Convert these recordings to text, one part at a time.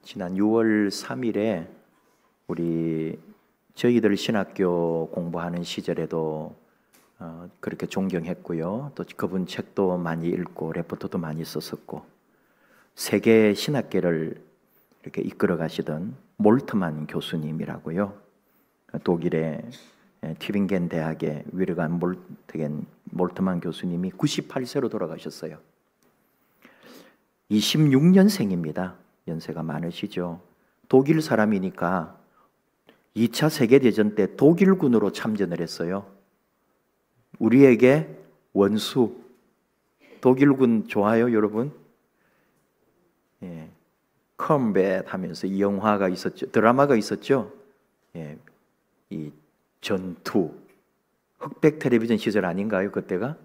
지난 6월 3일에 저희들 신학교 공부하는 시절에도 그렇게 존경했고요. 또 그분 책도 많이 읽고 레포트도 많이 썼었고 세계 신학계를 이렇게 이끌어 가시던 몰트만 교수님이라고요. 독일의 튜빙겐 대학의 위르간 몰트만 교수님이 98세로 돌아가셨어요. 26년생입니다. 연세가 많으시죠. 독일 사람이니까 2차 세계대전 때 독일군으로 참전을 했어요. 우리에게 원수. 독일군 좋아요, 여러분? 예. 컴뱃 하면서 이 영화가 있었죠. 드라마가 있었죠. 예. 이 전투. 흑백 텔레비전 시절 아닌가요, 그때가?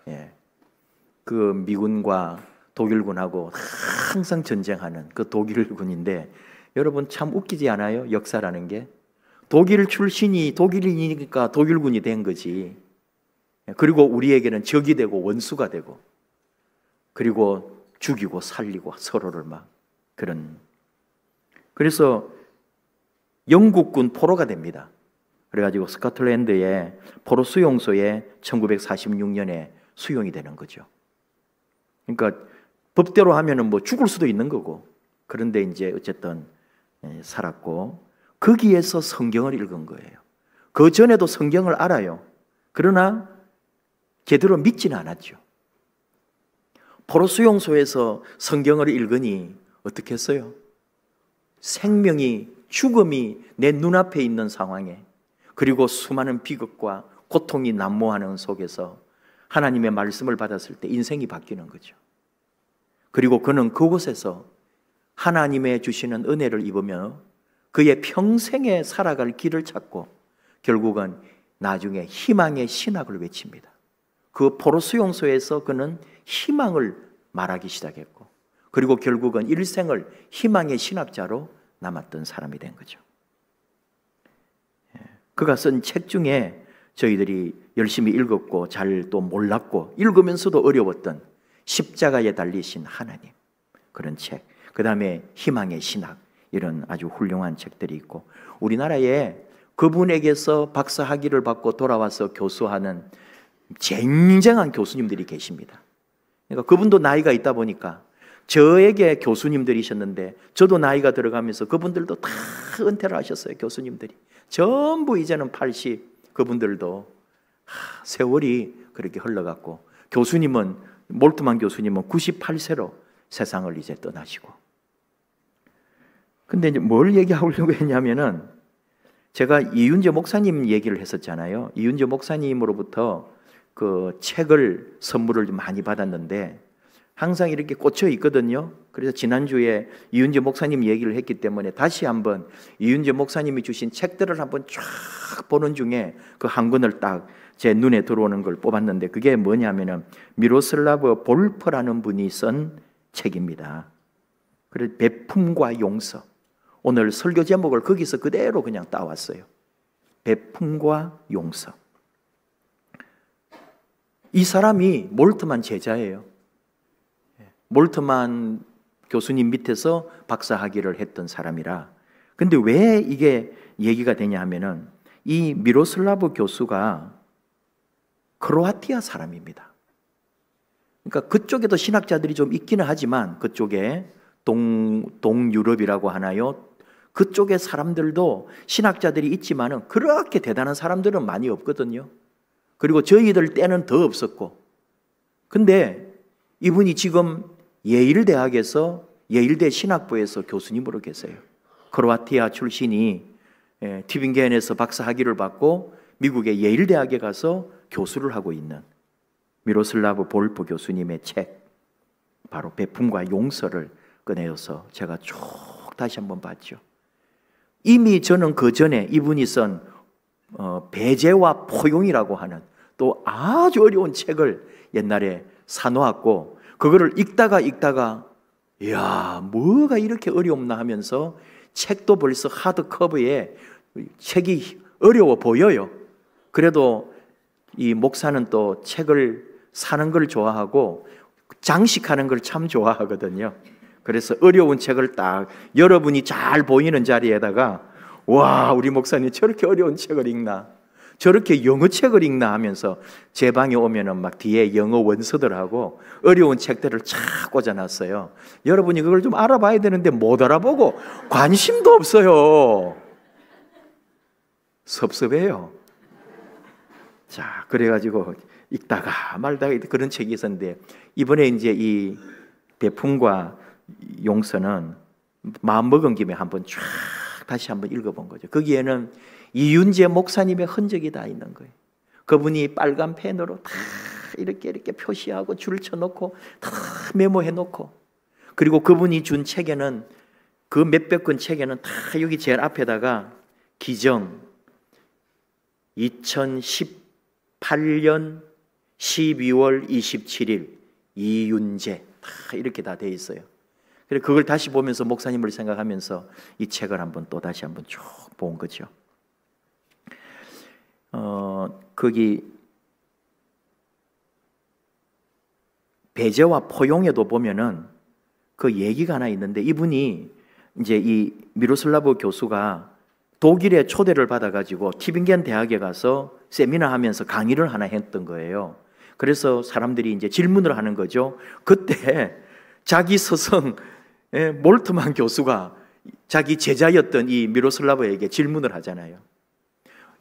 예. 그 미군과 독일군하고 항상 전쟁하는 그 독일군인데 여러분 참 웃기지 않아요? 역사라는 게 독일 출신이 독일인이니까 독일군이 된 거지. 그리고 우리에게는 적이 되고 원수가 되고 그리고 죽이고 살리고 서로를 막 그런. 그래서 영국군 포로가 됩니다. 그래가지고 스코틀랜드의 포로 수용소에 1946년에 수용이 되는 거죠. 그러니까 법대로 하면은 뭐 죽을 수도 있는 거고. 그런데 이제 어쨌든 살았고 거기에서 성경을 읽은 거예요. 그 전에도 성경을 알아요. 그러나 제대로 믿지는 않았죠. 포로 수용소에서 성경을 읽으니 어떻게 했어요? 생명이 죽음이 내 눈앞에 있는 상황에 그리고 수많은 비극과 고통이 난무하는 속에서 하나님의 말씀을 받았을 때 인생이 바뀌는 거죠. 그리고 그는 그곳에서 하나님의 주시는 은혜를 입으며 그의 평생에 살아갈 길을 찾고 결국은 나중에 희망의 신학을 외칩니다. 그 포로 수용소에서 그는 희망을 말하기 시작했고 그리고 결국은 일생을 희망의 신학자로 남았던 사람이 된 거죠. 그가 쓴 책 중에 저희들이 열심히 읽었고 잘 또 몰랐고 읽으면서도 어려웠던 십자가에 달리신 하나님 그런 책, 그 다음에 희망의 신학 이런 아주 훌륭한 책들이 있고 우리나라에 그분에게서 박사학위를 받고 돌아와서 교수하는 쟁쟁한 교수님들이 계십니다. 그러니까 그분도 나이가 있다 보니까 저에게 교수님들이셨는데 저도 나이가 들어가면서 그분들도 다 은퇴를 하셨어요. 교수님들이 전부 이제는 80 그분들도 세월이 그렇게 흘러갔고 교수님은 몰트만 교수님은 98세로 세상을 이제 떠나시고. 근데 이제 뭘 얘기하려고 했냐면은 제가 이윤재 목사님 얘기를 했었잖아요. 이윤재 목사님으로부터 그 책을 선물을 좀 많이 받았는데 항상 이렇게 꽂혀 있거든요. 그래서 지난주에 이윤재 목사님 얘기를 했기 때문에 다시 한번 이윤재 목사님이 주신 책들을 한번 쫙 보는 중에 그 한 권을 딱 제 눈에 들어오는 걸 뽑았는데 그게 뭐냐면은 미로슬라브 볼프라는 분이 쓴 책입니다. 그래서 베품과 용서. 오늘 설교 제목을 거기서 그대로 그냥 따왔어요. 베품과 용서. 이 사람이 몰트만 제자예요. 몰트만 교수님 밑에서 박사학위를 했던 사람이라. 근데 왜 이게 얘기가 되냐 하면은 이 미로슬라브 교수가 크로아티아 사람입니다. 그러니까 그쪽에도 신학자들이 좀 있기는 하지만 그쪽에 동유럽이라고 하나요? 그쪽의 사람들도 신학자들이 있지만은 그렇게 대단한 사람들은 많이 없거든요. 그리고 저희들 때는 더 없었고. 근데 이분이 지금 예일대학에서 예일대 신학부에서 교수님으로 계세요. 크로아티아 출신이 튜빙겐에서 박사학위를 받고 미국의 예일대학에 가서 교수를 하고 있는 미로슬라브 볼프 교수님의 책 바로 베품과 용서를 꺼내어서 제가 쭉 다시 한번 봤죠. 이미 저는 그 전에 이분이 쓴 배제와 포용이라고 하는 또 아주 어려운 책을 옛날에 사놓았고 그거를 읽다가 이야 뭐가 이렇게 어렵나 하면서 책도 벌써 하드커버에 책이 어려워 보여요. 그래도 이 목사는 또 책을 사는 걸 좋아하고 장식하는 걸 참 좋아하거든요. 그래서 어려운 책을 딱 여러분이 잘 보이는 자리에다가 와, 우리 목사님 저렇게 어려운 책을 읽나, 저렇게 영어 책을 읽나 하면서 제 방에 오면은 막 뒤에 영어 원서들하고 어려운 책들을 착 꽂아놨어요. 여러분이 그걸 좀 알아봐야 되는데 못 알아보고 관심도 없어요. 섭섭해요. 자, 그래가지고 읽다가 말다가 그런 책이 있었는데, 이번에 이제 이 베품과 용서는 마음 먹은 김에 한번 쫙 다시 한번 읽어본 거죠. 거기에는 이윤재 목사님의 흔적이 다 있는 거예요. 그분이 빨간 펜으로 다 이렇게 표시하고 줄을 쳐놓고 다 메모해 놓고, 그리고 그분이 준 책에는, 그 몇백 권 책에는 다 여기 제일 앞에다가 기정 2018년 12월 27일 이윤재 다 이렇게 다 돼 있어요. 그래서 그걸 다시 보면서 목사님을 생각하면서 이 책을 한번 또 다시 한번 쭉 본 거죠. 거기 배제와 포용에도 보면은 그 얘기가 하나 있는데, 이분이 이제 이 미로슬라브 교수가 독일에 초대를 받아가지고 티빙겐 대학에 가서 세미나 하면서 강의를 하나 했던 거예요. 그래서 사람들이 이제 질문을 하는 거죠. 그때 자기 스승 몰트만 교수가 자기 제자였던 이 미로슬라브에게 질문을 하잖아요.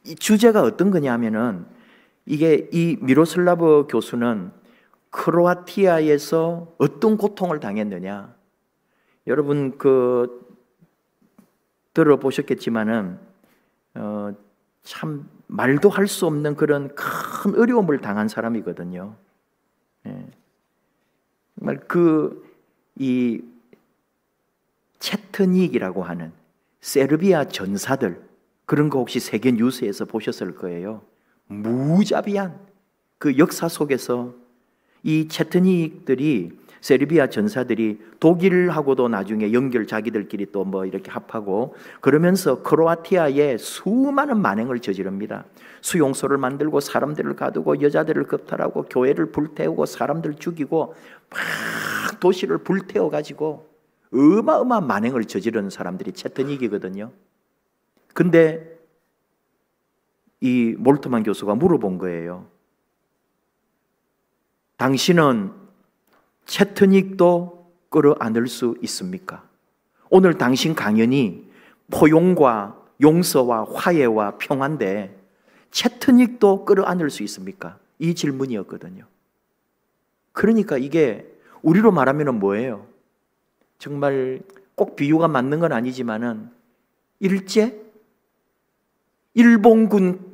이 주제가 어떤 거냐면은, 이게 이 미로슬라브 교수는 크로아티아에서 어떤 고통을 당했느냐. 여러분 들어보셨겠지만은 참 말도 할 수 없는 그런 큰 어려움을 당한 사람이거든요. 정말 이 체트닉이라고 하는 세르비아 전사들, 그런 거 혹시 세계 뉴스에서 보셨을 거예요. 무자비한 그 역사 속에서 이 체트닉들이, 세르비아 전사들이 독일하고도 나중에 자기들끼리 또 뭐 이렇게 합하고 그러면서 크로아티아에 수많은 만행을 저지릅니다. 수용소를 만들고 사람들을 가두고 여자들을 겁탈하고 교회를 불태우고 사람들 죽이고 막 도시를 불태워 가지고 어마어마한 만행을 저지르는 사람들이 체트닉이거든요. 근데 이 몰트만 교수가 물어본 거예요. 당신은 체트닉도 끌어안을 수 있습니까? 오늘 당신 강연이 포용과 용서와 화해와 평화인데 체트닉도 끌어안을 수 있습니까? 이 질문이었거든요. 그러니까 이게 우리로 말하면 뭐예요? 정말 꼭 비유가 맞는 건 아니지만은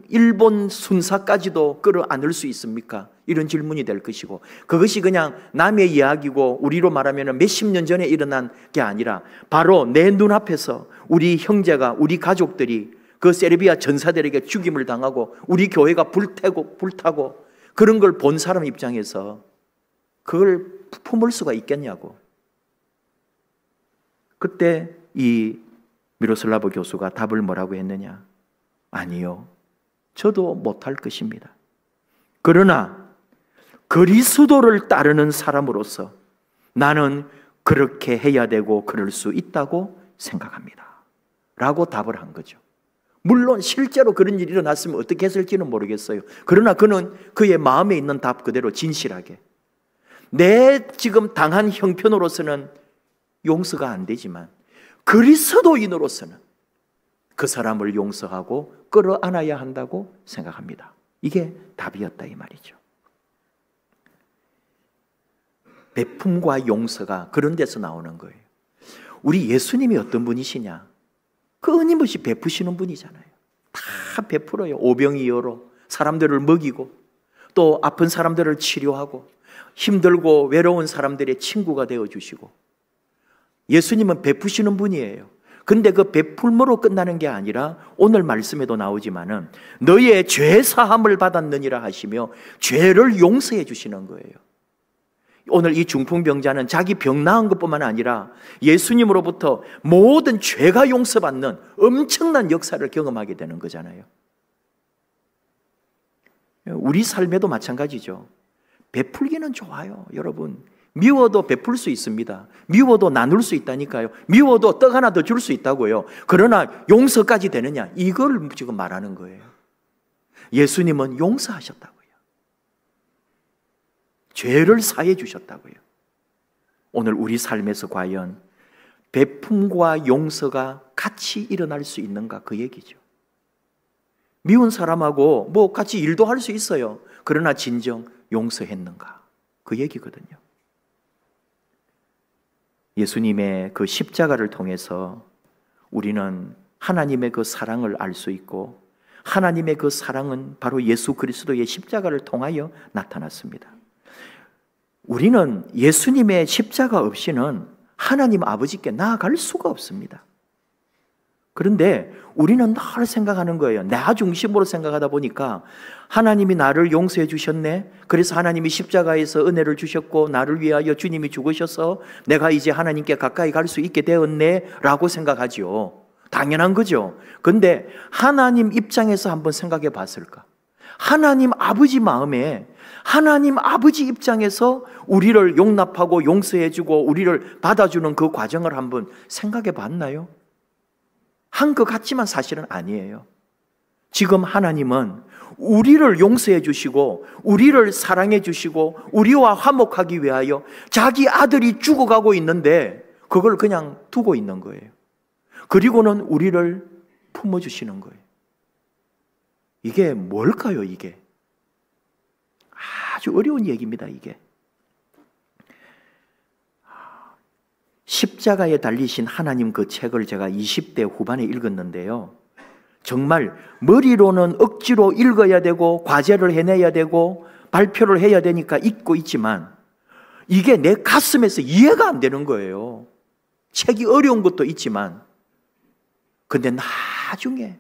일본 순사까지도 끌어안을 수 있습니까? 이런 질문이 될 것이고, 그것이 그냥 남의 이야기고 우리로 말하면 몇십 년 전에 일어난 게 아니라 바로 내 눈앞에서 우리 형제가, 우리 가족들이 그 세르비아 전사들에게 죽임을 당하고 우리 교회가 불타고 그런 걸 본 사람 입장에서 그걸 품을 수가 있겠냐고. 그때 이 미로슬라브 교수가 답을 뭐라고 했느냐? 아니요, 저도 못할 것입니다. 그러나 그리스도를 따르는 사람으로서 나는 그렇게 해야 되고 그럴 수 있다고 생각합니다 라고 답을 한 거죠. 물론 실제로 그런 일이 일어났으면 어떻게 했을지는 모르겠어요. 그러나 그는 그의 마음에 있는 답 그대로 진실하게, 내 지금 당한 형편으로서는 용서가 안 되지만 그리스도인으로서는 그 사람을 용서하고 끌어안아야 한다고 생각합니다. 이게 답이었다 이 말이죠. 베품과 용서가 그런 데서 나오는 거예요. 우리 예수님이 어떤 분이시냐? 끊임없이 베푸시는 분이잖아요. 다 베풀어요. 오병이어로 사람들을 먹이고 또 아픈 사람들을 치료하고 힘들고 외로운 사람들의 친구가 되어주시고, 예수님은 베푸시는 분이에요. 근데 그 베풀므로 끝나는 게 아니라 오늘 말씀에도 나오지만은 너의 죄 사함을 받았느니라 하시며 죄를 용서해 주시는 거예요. 오늘 이 중풍병자는 자기 병 나은 것뿐만 아니라 예수님으로부터 모든 죄가 용서받는 엄청난 역사를 경험하게 되는 거잖아요. 우리 삶에도 마찬가지죠. 베풀기는 좋아요. 여러분, 미워도 베풀 수 있습니다. 미워도 나눌 수 있다니까요. 미워도 떡 하나 더 줄 수 있다고요. 그러나 용서까지 되느냐? 이걸 지금 말하는 거예요. 예수님은 용서하셨다고요. 죄를 사해 주셨다고요. 오늘 우리 삶에서 과연 베품과 용서가 같이 일어날 수 있는가? 그 얘기죠. 미운 사람하고 뭐 같이 일도 할 수 있어요. 그러나 진정 용서했는가? 그 얘기거든요. 예수님의 그 십자가를 통해서 우리는 하나님의 그 사랑을 알 수 있고, 하나님의 그 사랑은 바로 예수 그리스도의 십자가를 통하여 나타났습니다. 우리는 예수님의 십자가 없이는 하나님 아버지께 나아갈 수가 없습니다. 그런데 우리는 늘 생각하는 거예요. 나 중심으로 생각하다 보니까 하나님이 나를 용서해 주셨네. 그래서 하나님이 십자가에서 은혜를 주셨고 나를 위하여 주님이 죽으셔서 내가 이제 하나님께 가까이 갈 수 있게 되었네 라고 생각하죠. 당연한 거죠. 그런데 하나님 입장에서 한번 생각해 봤을까? 하나님 아버지 마음에, 하나님 아버지 입장에서 우리를 용납하고 용서해 주고 우리를 받아주는 그 과정을 한번 생각해 봤나요? 한 것 같지만 사실은 아니에요. 지금 하나님은 우리를 용서해 주시고 우리를 사랑해 주시고 우리와 화목하기 위하여 자기 아들이 죽어가고 있는데 그걸 그냥 두고 있는 거예요. 그리고는 우리를 품어주시는 거예요. 이게 뭘까요, 이게? 아주 어려운 얘기입니다, 이게. 십자가에 달리신 하나님 그 책을 제가 20대 후반에 읽었는데요. 정말 머리로는 억지로 읽어야 되고 과제를 해내야 되고 발표를 해야 되니까 읽고 있지만 이게 내 가슴에서 이해가 안 되는 거예요. 책이 어려운 것도 있지만 근데 나중에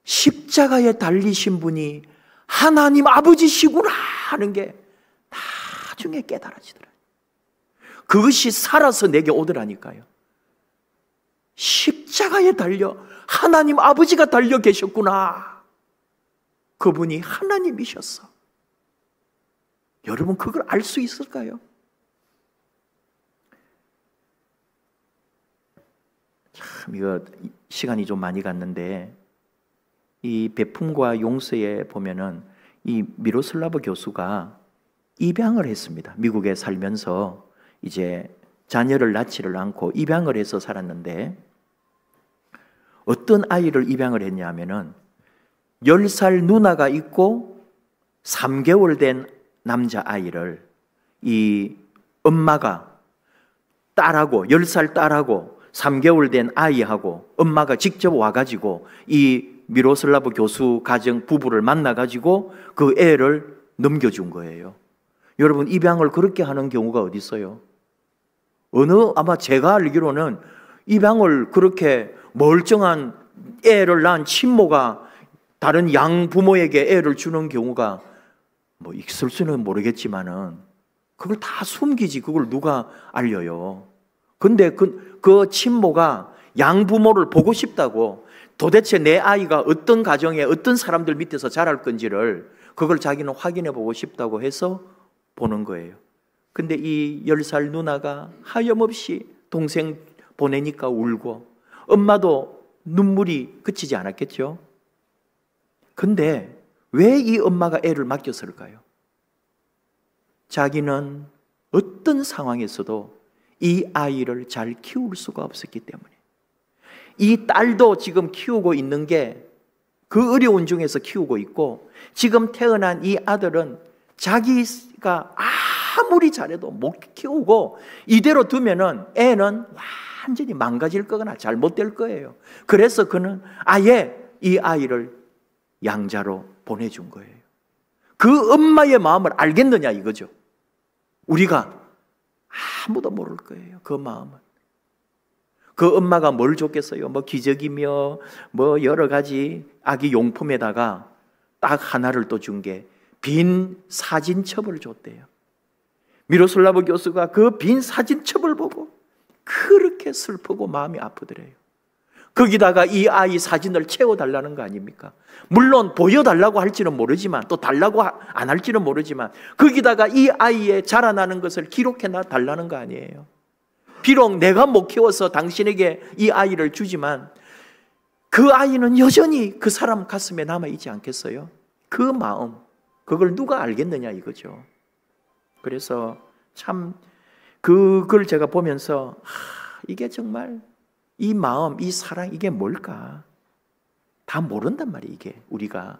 십자가에 달리신 분이 하나님 아버지시구나 하는 게 나중에 깨달아지더라고요. 그것이 살아서 내게 오더라니까요. 십자가에 달려 하나님 아버지가 달려 계셨구나. 그분이 하나님이셨어. 여러분 그걸 알 수 있을까요? 참 이거 시간이 좀 많이 갔는데 이 베품과 용서에 보면은 이 미로슬라브 교수가 입양을 했습니다. 미국에 살면서 이제 자녀를 낳지를 않고 입양을 해서 살았는데 어떤 아이를 입양을 했냐면은 10살 누나가 있고 3개월 된 남자아이를 이 엄마가 딸하고 10살 딸하고 3개월 된 아이하고 엄마가 직접 와가지고 이 미로슬라브 교수 가정 부부를 만나가지고 그 애를 넘겨준 거예요. 여러분 입양을 그렇게 하는 경우가 어디 있어요? 아마 제가 알기로는 입양을 그렇게 멀쩡한 애를 낳은 친모가 다른 양 부모에게 애를 주는 경우가 뭐 있을 수는 모르겠지만은 그걸 다 숨기지 그걸 누가 알려요. 근데 그 친모가 양 부모를 보고 싶다고 도대체 내 아이가 어떤 가정에 어떤 사람들 밑에서 자랄 건지를 그걸 자기는 확인해 보고 싶다고 해서 보는 거예요. 근데 이 10살 누나가 하염없이 동생 보내니까 울고 엄마도 눈물이 그치지 않았겠죠? 근데 왜 이 엄마가 애를 맡겼을까요? 자기는 어떤 상황에서도 이 아이를 잘 키울 수가 없었기 때문에 이 딸도 지금 키우고 있는 게 그 어려운 중에서 키우고 있고 지금 태어난 이 아들은 자기가 아무리 잘해도 못 키우고 이대로 두면은 애는 완전히 망가질 거거나 잘못될 거예요. 그래서 그는 아예 이 아이를 양자로 보내준 거예요. 그 엄마의 마음을 알겠느냐 이거죠. 우리가 아무도 모를 거예요. 그 마음은. 그 엄마가 뭘 줬겠어요? 뭐 기저귀며 뭐 여러 가지 아기 용품에다가 딱 하나를 또 준 게 빈 사진첩을 줬대요. 미로슬라브 교수가 그 빈 사진첩을 보고 그렇게 슬프고 마음이 아프더래요. 거기다가 이 아이 사진을 채워달라는 거 아닙니까? 물론 보여달라고 할지는 모르지만, 또 달라고 안 할지는 모르지만, 거기다가 이 아이의 자라나는 것을 기록해 달라는 거 아니에요. 비록 내가 못 키워서 당신에게 이 아이를 주지만 그 아이는 여전히 그 사람 가슴에 남아있지 않겠어요? 그 마음, 그걸 누가 알겠느냐 이거죠. 그래서 참 그걸 제가 보면서 이게 정말 이 마음, 이 사랑, 이게 뭘까? 다 모른단 말이에요. 이게 우리가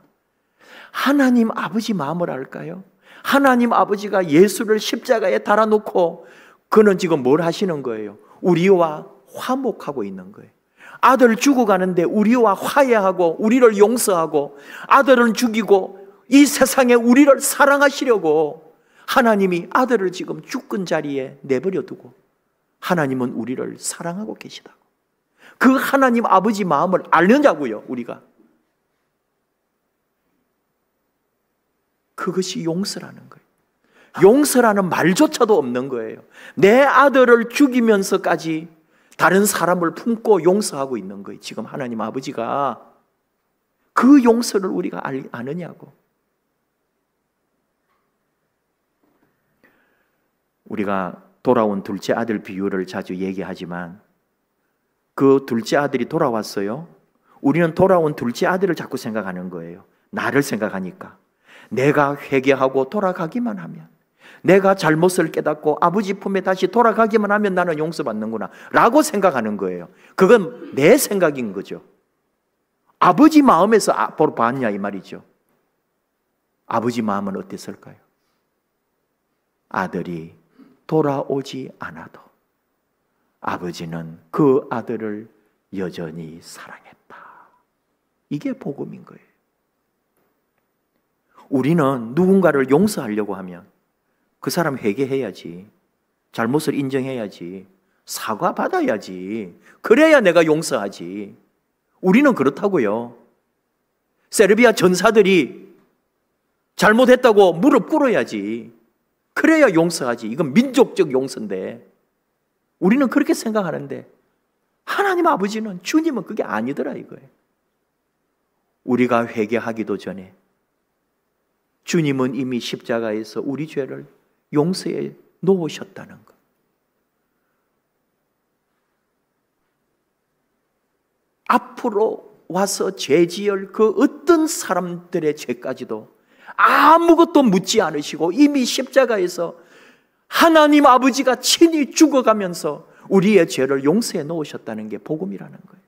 하나님 아버지 마음을 알까요? 하나님 아버지가 예수를 십자가에 달아놓고 그는 지금 뭘 하시는 거예요? 우리와 화목하고 있는 거예요. 아들 죽어가는데 우리와 화해하고 우리를 용서하고 아들을 죽이고 이 세상에 우리를 사랑하시려고 하나님이 아들을 지금 죽은 자리에 내버려 두고 하나님은 우리를 사랑하고 계시다고. 그 하나님 아버지 마음을 알느냐고요, 우리가. 그것이 용서라는 거예요. 용서라는 말조차도 없는 거예요. 내 아들을 죽이면서까지 다른 사람을 품고 용서하고 있는 거예요. 지금 하나님 아버지가 그 용서를 우리가 아느냐고. 우리가 돌아온 둘째 아들 비유를 자주 얘기하지만 그 둘째 아들이 돌아왔어요. 우리는 돌아온 둘째 아들을 자꾸 생각하는 거예요. 나를 생각하니까. 내가 회개하고 돌아가기만 하면, 내가 잘못을 깨닫고 아버지 품에 다시 돌아가기만 하면 나는 용서받는구나 라고 생각하는 거예요. 그건 내 생각인 거죠. 아버지 마음에서 봤냐 이 말이죠. 아버지 마음은 어땠을까요? 아들이 돌아오지 않아도 아버지는 그 아들을 여전히 사랑했다. 이게 복음인 거예요. 우리는 누군가를 용서하려고 하면 그 사람 회개해야지, 잘못을 인정해야지, 사과받아야지, 그래야 내가 용서하지. 우리는 그렇다고요. 세르비아 전사들이 잘못했다고 무릎 꿇어야지, 그래야 용서하지. 이건 민족적 용서인데 우리는 그렇게 생각하는데 하나님 아버지는, 주님은 그게 아니더라 이거예요. 우리가 회개하기도 전에 주님은 이미 십자가에서 우리 죄를 용서해 놓으셨다는 것. 앞으로 와서 죄 지을 그 어떤 사람들의 죄까지도 아무것도 묻지 않으시고 이미 십자가에서 하나님 아버지가 친히 죽어가면서 우리의 죄를 용서해 놓으셨다는 게 복음이라는 거예요.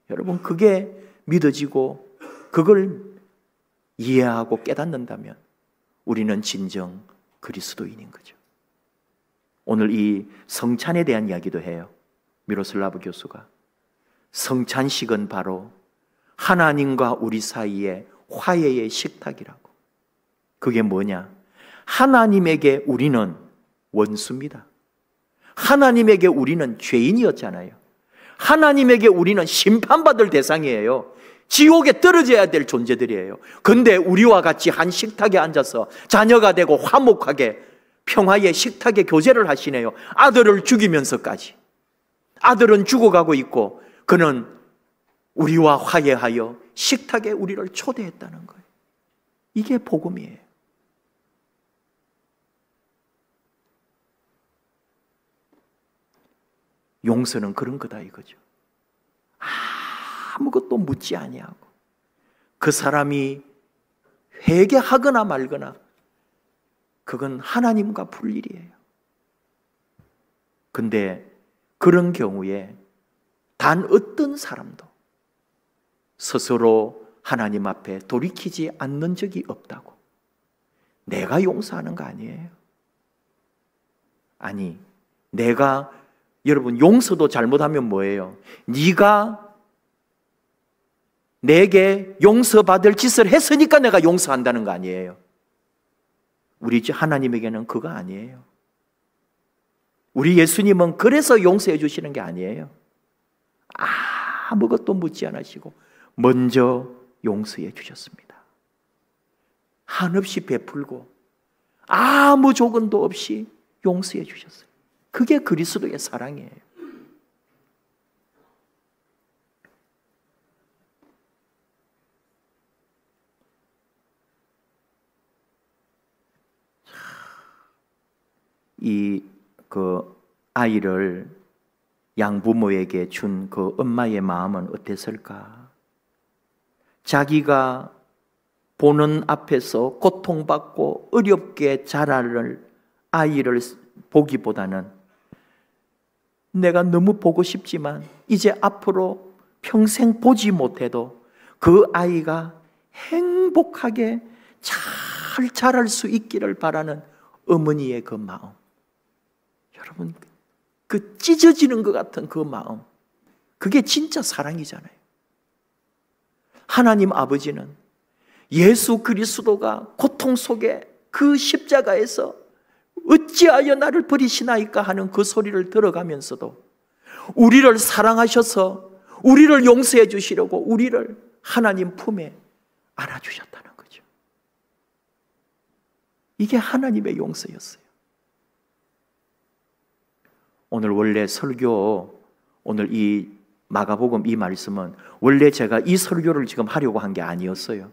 여러분, 그게 믿어지고 그걸 이해하고 깨닫는다면 우리는 진정 그리스도인인 거죠. 오늘 이 성찬에 대한 이야기도 해요. 미로슬라브 교수가. 성찬식은 바로 하나님과 우리 사이의 화해의 식탁이라고. 그게 뭐냐? 하나님에게 우리는 원수입니다. 하나님에게 우리는 죄인이었잖아요. 하나님에게 우리는 심판받을 대상이에요. 지옥에 떨어져야 될 존재들이에요. 근데 우리와 같이 한 식탁에 앉아서 자녀가 되고 화목하게 평화의 식탁에 교제를 하시네요. 아들을 죽이면서까지. 아들은 죽어가고 있고 그는 우리와 화해하여 식탁에 우리를 초대했다는 거예요. 이게 복음이에요. 용서는 그런 거다 이거죠. 아무것도 묻지 아니하고 그 사람이 회개하거나 말거나 그건 하나님과 불일이에요. 근데 그런 경우에 단 어떤 사람도 스스로 하나님 앞에 돌이키지 않는 적이 없다고. 내가 용서하는 거 아니에요. 아니, 내가, 여러분, 용서도 잘못하면 뭐예요? 네가 내게 용서받을 짓을 했으니까 내가 용서한다는 거 아니에요. 우리 하나님에게는 그거 아니에요. 우리 예수님은 그래서 용서해 주시는 게 아니에요. 아무것도 묻지 않으시고 먼저 용서해 주셨습니다. 한없이 베풀고 아무 조건도 없이 용서해 주셨어요. 그게 그리스도의 사랑이에요. 그 아이를 양부모에게 준 그 엄마의 마음은 어땠을까? 자기가 보는 앞에서 고통받고 어렵게 자라는 아이를 보기보다는 내가 너무 보고 싶지만 이제 앞으로 평생 보지 못해도 그 아이가 행복하게 잘 자랄 수 있기를 바라는 어머니의 그 마음, 여러분, 그 찢어지는 것 같은 그 마음, 그게 진짜 사랑이잖아요. 하나님 아버지는 예수 그리스도가 고통 속에 그 십자가에서 어찌하여 나를 버리시나이까 하는 그 소리를 들어가면서도 우리를 사랑하셔서 우리를 용서해 주시려고 우리를 하나님 품에 안아주셨다는 거죠. 이게 하나님의 용서였어요. 오늘 원래 설교, 오늘 이 마가복음 이 말씀은 원래 제가 이 설교를 지금 하려고 한 게 아니었어요.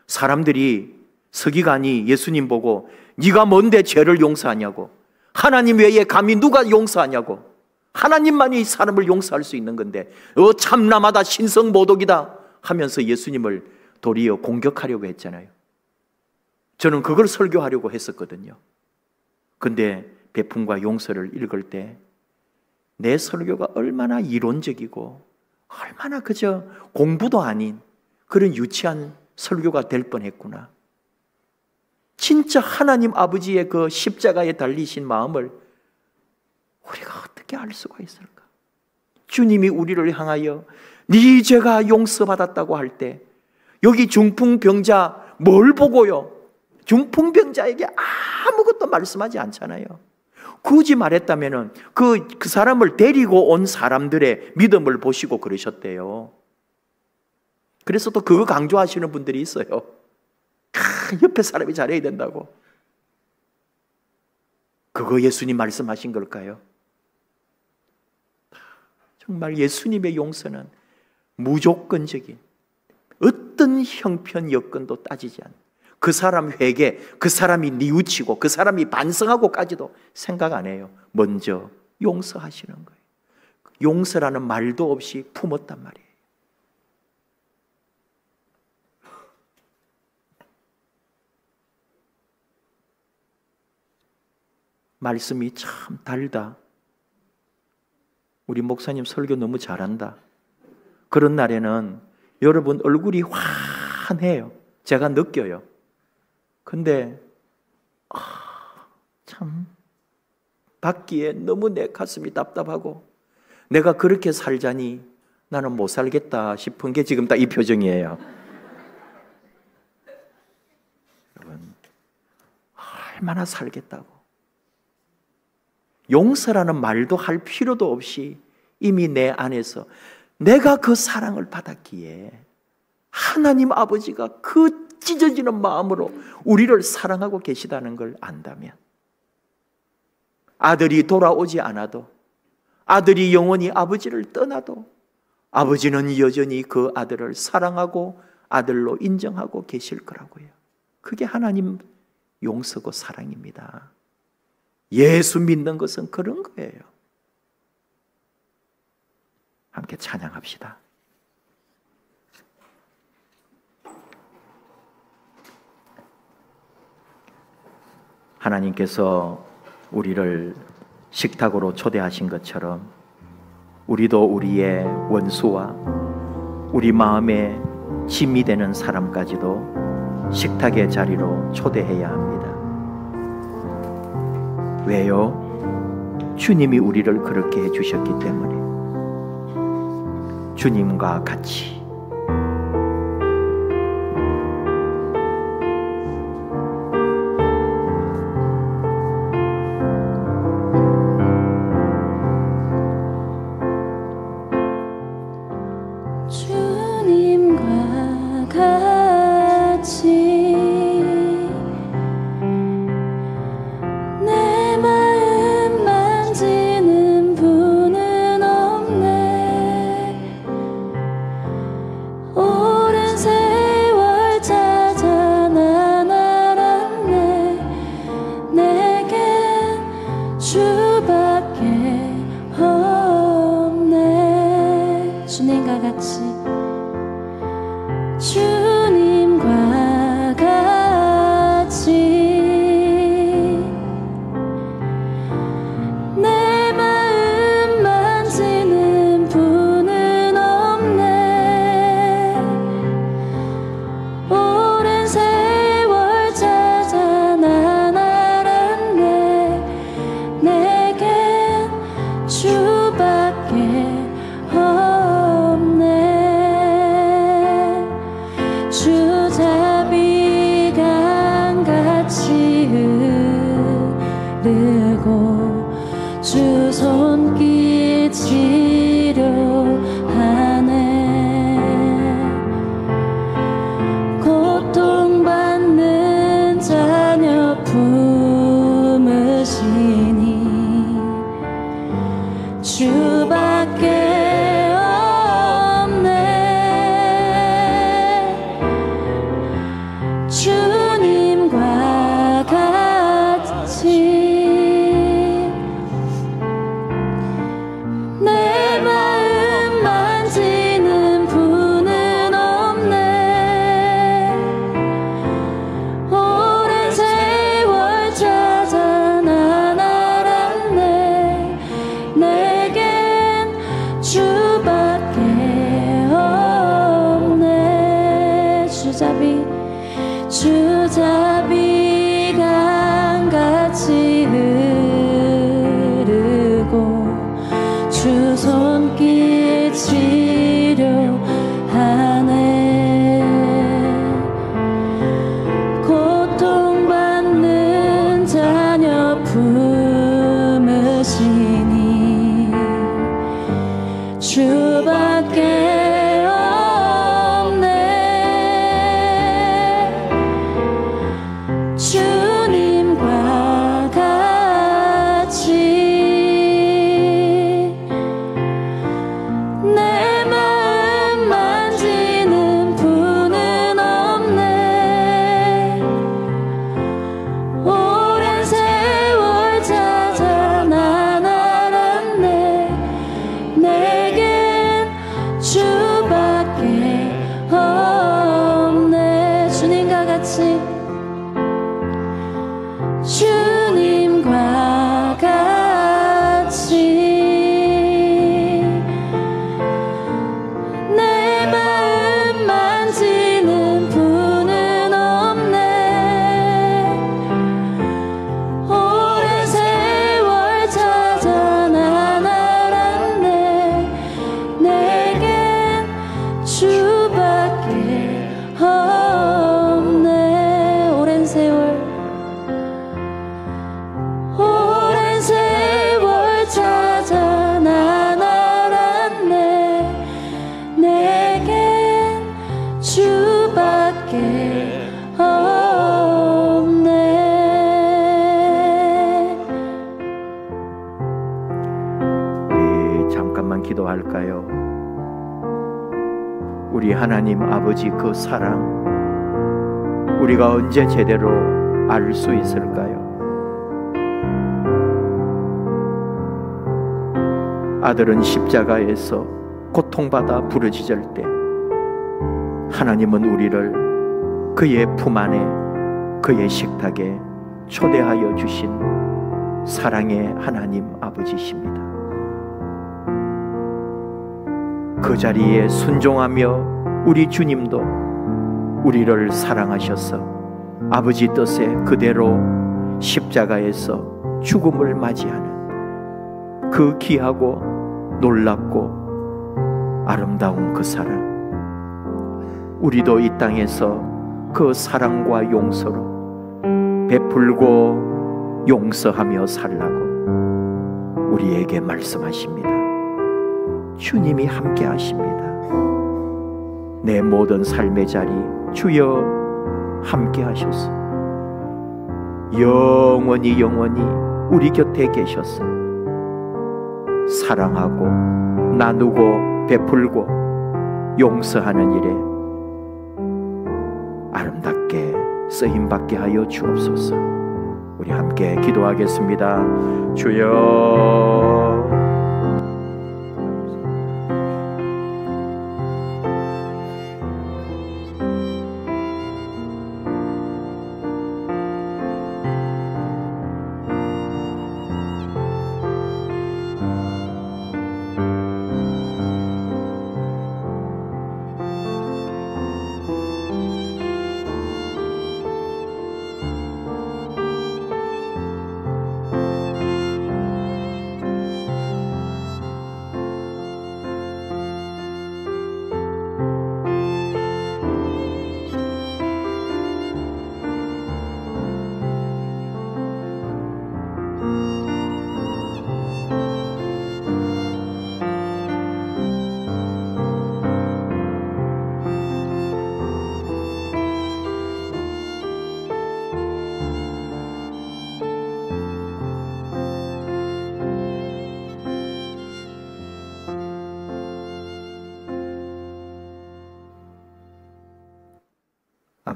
사람들이 서기관이 예수님 보고 네가 뭔데 죄를 용서하냐고, 하나님 외에 감히 누가 용서하냐고, 하나님만이 사람을 용서할 수 있는 건데 참남하다, 신성모독이다 하면서 예수님을 도리어 공격하려고 했잖아요. 저는 그걸 설교하려고 했었거든요. 근데 베품과 용서를 읽을 때 내 설교가 얼마나 이론적이고 얼마나 그저 공부도 아닌 그런 유치한 설교가 될 뻔했구나. 진짜 하나님 아버지의 그 십자가에 달리신 마음을 우리가 어떻게 알 수가 있을까? 주님이 우리를 향하여 네 죄가 용서받았다고 할 때 여기 중풍병자 뭘 보고요? 중풍병자에게 아무것도 말씀하지 않잖아요. 굳이 말했다면 그 사람을 데리고 온 사람들의 믿음을 보시고 그러셨대요. 그래서 또 그거 강조하시는 분들이 있어요. 옆에 사람이 잘해야 된다고. 그거 예수님 말씀하신 걸까요? 정말 예수님의 용서는 무조건적인, 어떤 형편 여건도 따지지 않는, 그 사람 회개, 그 사람이 뉘우치고 그 사람이 반성하고까지도 생각 안 해요. 먼저 용서하시는 거예요. 용서라는 말도 없이 품었단 말이에요. 말씀이 참 달다. 우리 목사님 설교 너무 잘한다. 그런 날에는 여러분 얼굴이 환해요. 제가 느껴요. 근데 참 받기에 너무 내 가슴이 답답하고 내가 그렇게 살자니 나는 못 살겠다 싶은 게 지금 딱 이 표정이에요. 여러분, 얼마나 살겠다고. 용서라는 말도 할 필요도 없이 이미 내 안에서 내가 그 사랑을 받았기에 하나님 아버지가 그 찢어지는 마음으로 우리를 사랑하고 계시다는 걸 안다면, 아들이 돌아오지 않아도, 아들이 영원히 아버지를 떠나도 아버지는 여전히 그 아들을 사랑하고 아들로 인정하고 계실 거라고요. 그게 하나님 용서고 사랑입니다. 예수 믿는 것은 그런 거예요. 함께 찬양합시다. 하나님께서 우리를 식탁으로 초대하신 것처럼 우리도 우리의 원수와 우리 마음에 짐이 되는 사람까지도 식탁의 자리로 초대해야 합니다. 왜요? 주님이 우리를 그렇게 해주셨기 때문에. 주님과 같이 주님과 같이 주님과 같이 내 마음 만지는 분은 없네. 오랜 세월 찾아 난 알았네. 내겐 주밖에 없네. 주잡이 강같이 흐르고 주 손길 치료하네. 고통받는 자녀 품으시니 주밖에 없네. 주님과 같이 내 마음 만지는 분은 없네. 오랜 세월 찾아 난 알았네. 내겐 주밖에 없네. 주잡이 강같이 흐르고 주 손길 치료하네. 고통받는 자녀 품으시니 주밖에 없네. 주님과 같이 내 마음 만지는 분은 없네. 오랜 세월 찾아 난 알았네. 내겐 주밖에 없네. 주님과 같이 주님과 같이 내 마음 만지는 분은 없네. 오랜 세월 찾아 난 알았네. 내겐 주밖에 없네. 오랜 세월 찾아 난 알았네. 내겐 주밖에 없네. 우리 잠깐만 기도할까요? 우리 하나님 아버지 그 사랑 우리가 언제 제대로 알 수 있을까요? 아들은 십자가에서 고통받아 부르짖을 때 하나님은 우리를 그의 품 안에 그의 식탁에 초대하여 주신 사랑의 하나님 아버지십니다. 그 자리에 순종하며 우리 주님도 우리를 사랑하셔서 아버지 뜻에 그대로 십자가에서 죽음을 맞이하는 그 귀하고 놀랍고 아름다운 그 사랑, 우리도 이 땅에서 그 사랑과 용서로 베풀고 용서하며 살라고 우리에게 말씀하십니다. 주님이 함께 하십니다. 내 모든 삶의 자리 주여 함께 하셔서 영원히 우리 곁에 계셔서 사랑하고 나누고 베풀고 용서하는 일에 아름답게 쓰임받게 하여 주옵소서. 우리 함께 기도하겠습니다. 주여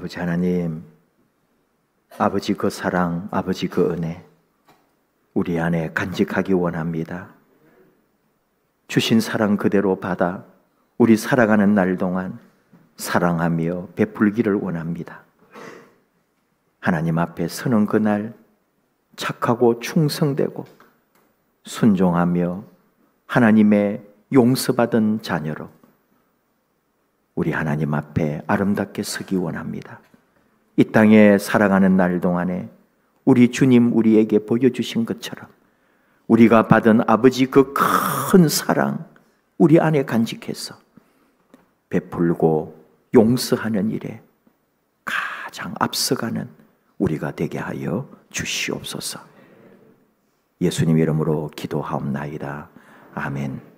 아버지 하나님, 아버지 그 사랑, 아버지 그 은혜 우리 안에 간직하기 원합니다. 주신 사랑 그대로 받아 우리 살아가는 날 동안 사랑하며 베풀기를 원합니다. 하나님 앞에 서는 그날 착하고 충성되고 순종하며 하나님의 용서받은 자녀로 우리 하나님 앞에 아름답게 서기 원합니다. 이 땅에 살아가는 날 동안에 우리 주님 우리에게 보여주신 것처럼 우리가 받은 아버지 그 큰 사랑 우리 안에 간직해서 베풀고 용서하는 일에 가장 앞서가는 우리가 되게 하여 주시옵소서. 예수님 이름으로 기도하옵나이다. 아멘.